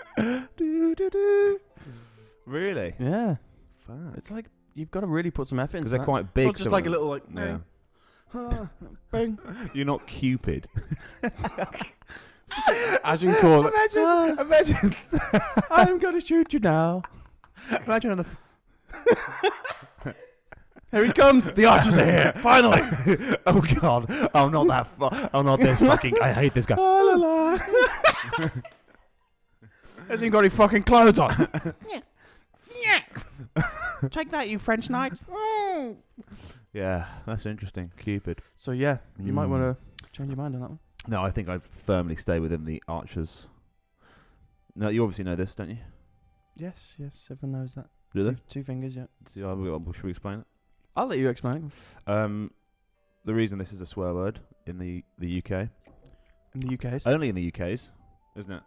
Really? Yeah, Fuck. it's like you've got to really put some effort into Because they're that. quite big. It's not just some like a of them. little like Yeah. bang. You're not Cupid. As you call it. Imagine. I'm gonna shoot you now. Imagine on the. Here he comes. The archers are here. Finally. Oh God! I'm not that. I'm not this fucking. I hate this guy. La, la, la. Hasn't he got any fucking clothes on? Yeah. Take that, you French knight. Yeah, that's interesting. Cupid. So yeah, you might want to change your mind on that one. No, I think I'd firmly stay within the archers. No, you obviously know this, don't you? Yes, everyone knows that. Do they? Two fingers, yeah. Should we explain it? I'll let you explain it. The reason this is a swear word in the UK, In the UK's. only in the UK's, isn't it?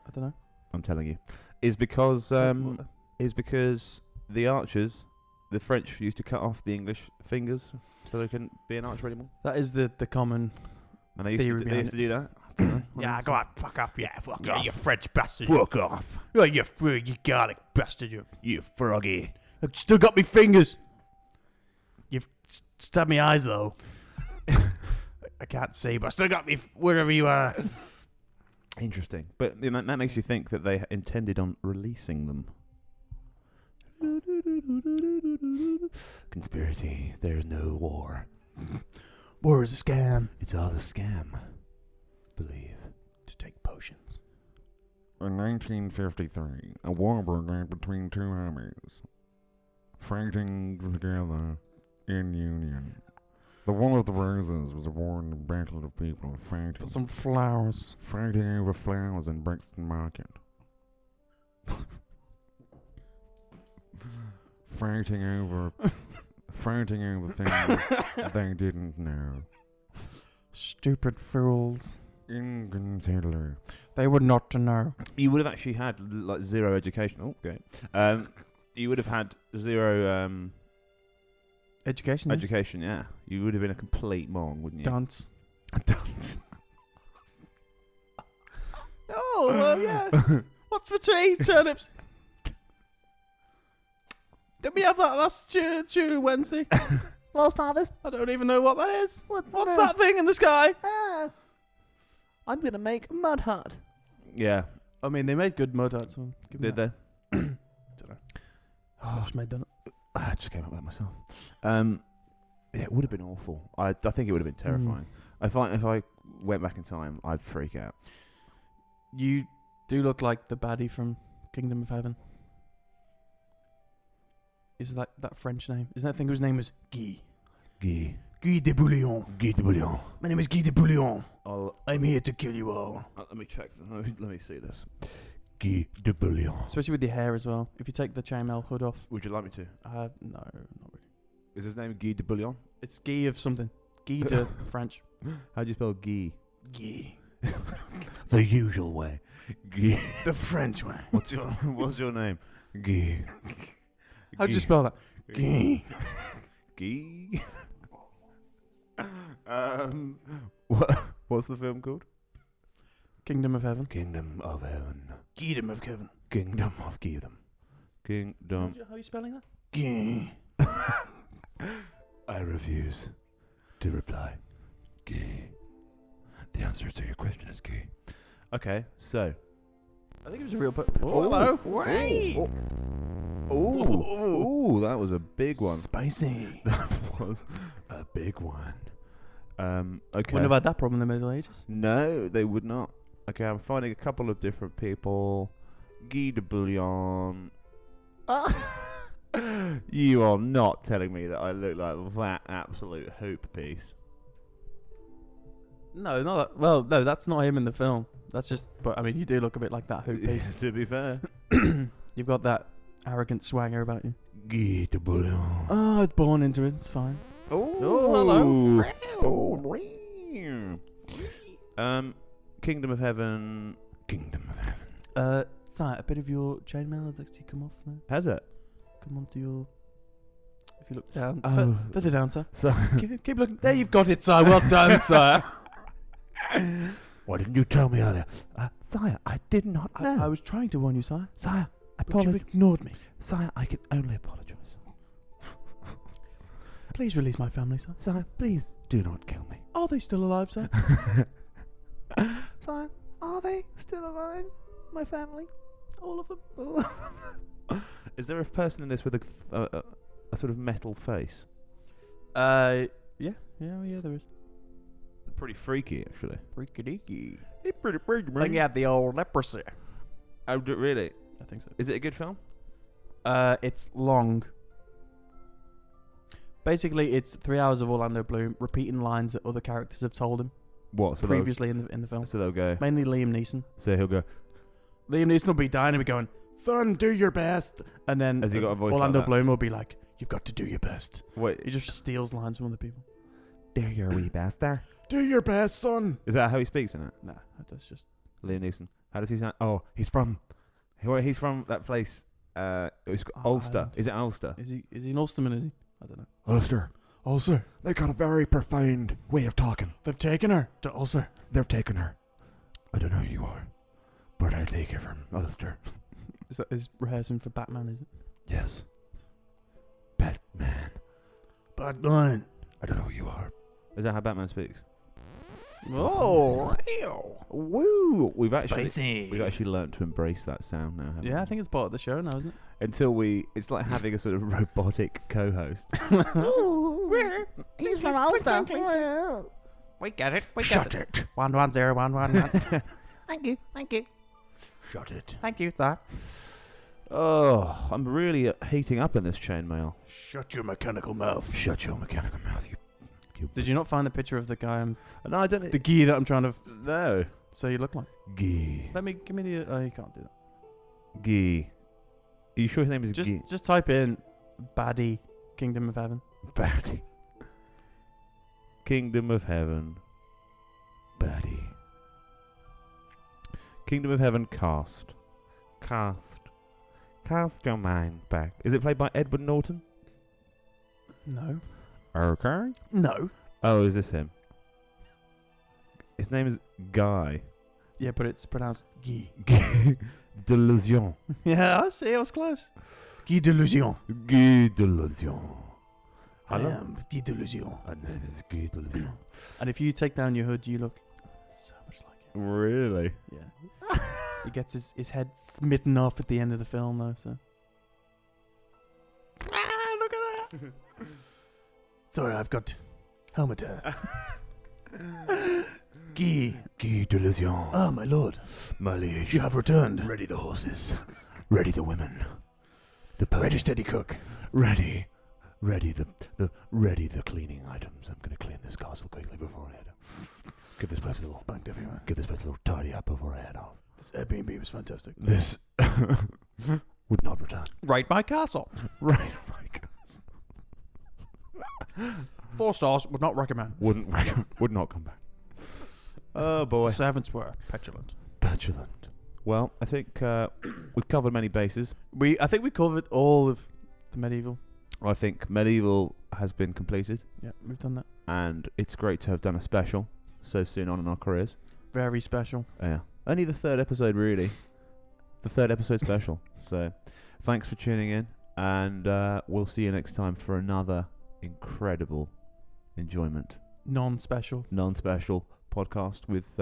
I don't know. I'm telling you, is because the archers, the French used to cut off the English fingers so they couldn't be an archer anymore. That is the common. And they used to do that. Yeah, go on, fuck off. Yeah, fuck off. You French bastard. Fuck off, Oh, you garlic bastard. you froggy. I've still got me fingers. You've stabbed me eyes though. I can't see, but I still got me wherever you are. Interesting, but you know, that makes you think that they intended on releasing them. Conspiracy. There's no war. War is a scam. It's all a scam. Believe. To take potions. In 1953, a war broke out between two armies, fighting together in union. The War of the Roses was a war in the battle of people Put some flowers. fighting over flowers in Brixton Market. fighting over things they didn't know. Stupid fools. Inconsiderate. They would not to know. You would have actually had like zero education. Oh, okay. You would have had zero Education. education. Yeah, you would have been a complete mong, wouldn't you? Dance. Dance. Oh, well, yeah. What's for tea? Turnips. Did we have that last Wednesday? Last harvest. I don't even know what that is. What's that thing in the sky? I'm gonna make a mud hut. Yeah. I mean, they made good mud huts. So Did they? Don't know. I just made that up. I just came up with that myself. Yeah, it would have been awful. I think it would have been terrifying. If I went back in time, I'd freak out. You do look like the baddie from Kingdom of Heaven. Is that French name? Isn't that thing whose name was Guy? Guy. Guy de Bouillon. Guy de Bouillon. My name is Guy de Bouillon. I'll, I'm here to kill you all. let me check. Let me see this. Guy de Bouillon. Especially with your hair as well. If you take the chainmail hood off. Would you like me to? No, not really. Is his name Guy de Bouillon? It's Guy of something. Guy de French. How do you spell Guy? Guy. The usual way. Guy. The French way. What's your name? Guy. How'd you spell that? Guy. Guy. What's the film called? Kingdom of Heaven. Kingdom of Heaven. Kingdom of Heaven. Kingdom of Kingdom. Kingdom. How are you spelling that? Guy. I refuse to reply. Guy. The answer to your question is Guy. Okay, so. I think it was a real. Oh, hello. Wait. Oh, that was a big one. Spicy. That was a big one. Okay. Wouldn't have had that problem in the Middle Ages. No, they would not. Okay, I'm finding a couple of different people. Guy de Bouillon. You are not telling me that I look like that absolute hoop piece. No, not that. Well, no, that's not him in the film. That's just. But I mean, you do look a bit like that hoop piece. To be fair. You've got that arrogant swagger about you. Guy de Bouillon. Oh, I was born into it. It's fine. Oh, hello. Kingdom of Heaven. Kingdom of Heaven. Sorry, a bit of your chainmail has actually come off there. Has it? Come onto your. If you look down. Oh. Further down, sir. So Keep looking. There, you've got it, sir. Well done, sir. why didn't you tell me earlier? Sire, I did not know. I was trying to warn you, sire. Sire, But you ignored me. Sire, I can only apologise. Please release my family, sir. Sire, please do not kill me. Are they still alive, sir? Sire, are they still alive? My family? All of them? Is there a person in this with a sort of metal face? Yeah, there is. Pretty freaky, actually. Freaky deaky. It's pretty freaky, I think he had the old leprosy. Oh, really? I think so. Is it a good film? It's long. Basically, it's 3 hours of Orlando Bloom repeating lines that other characters have told him What? So previously in the film. So they'll go. Mainly Liam Neeson. So he'll go. Liam Neeson will be dying and be going, "Son, do your best." And then Has he got a voice Orlando like that? Bloom will be like, "You've got to do your best." Wait. He just steals lines from other people. There your wee bastard. Do your best, son. Is that how he speaks in it? Nah, that's just. Liam Neeson. How does he sound? Oh, he's from that place. It's Ulster. Ireland. Is it Ulster? Is he an Ulsterman? Is he? I don't know. Ulster. Ulster. They got a very profound way of talking. They've taken her to Ulster. They've taken her. I don't know who you are, but I take it from Ulster. Is that his rehearsing for Batman? Is it? Yes. Batman. Batman. I don't know who you are. Is that how Batman speaks? Oh, Woo! We've actually spicy. learnt to embrace that sound now. Haven't Yeah, I we? think it's part of the show now, isn't it? Until it's like having a sort of robotic co-host. He's from Ulster. We get it. We Shut it. 110 Thank you. Shut it. Thank you, sir. Oh, I'm really heating up in this chainmail. Shut your mechanical mouth. Shut your mechanical mouth, you. Did you not find the picture of the guy? No, I don't. The guy that I'm trying to No. say you look like? Gee. Give me the. Oh, you can't do that. Guy. Are you sure his name is Guy? Just type in baddie Kingdom of Heaven. Baddie. Kingdom of Heaven. Baddie. Kingdom of Heaven cast. Cast your mind back. Is it played by Edward Norton? No. Okay. No. Oh, is this him? His name is Guy. Yeah, but it's pronounced Guy. Delusion. Yeah, I see. I was close. Guy Delusion. Guy Delusion. I am Guy Delusion. And then it's Guy Delusion. And if you take down your hood, you look so much like him. Really? Yeah. He gets his head smitten off at the end of the film, though. So. Look at that. Sorry, I've got helmet hair. Guy. Guy Delusion. Ah, my lord. My liege. You have returned. Ready the horses. Ready the women. The pony. Ready, steady, cook. Ready ready the cleaning items. I'm gonna clean this castle quickly before I head off. Give this place a little Spunked everywhere. Give this place a little tidy up before I head off. This Airbnb was fantastic. This would not return. Rate my castle. Right, my God. 4 stars. Would not recommend. Would not come back. Oh boy. Servants were petulant. Petulant. Well, I think we've covered many bases. I think we covered all of the medieval. I think medieval has been completed, Yeah, we've done that. and it's great to have done a special so soon on in our careers. Very special. Yeah. Only the 3rd episode, really. The 3rd episode special. So, thanks for tuning in, and we'll see you next time for another incredible enjoyment, Non-special. non-special podcast with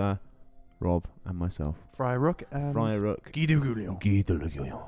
Rob and myself. Friar Rook and Friar Rook. Guy de Goulion. Guy de Luguillon.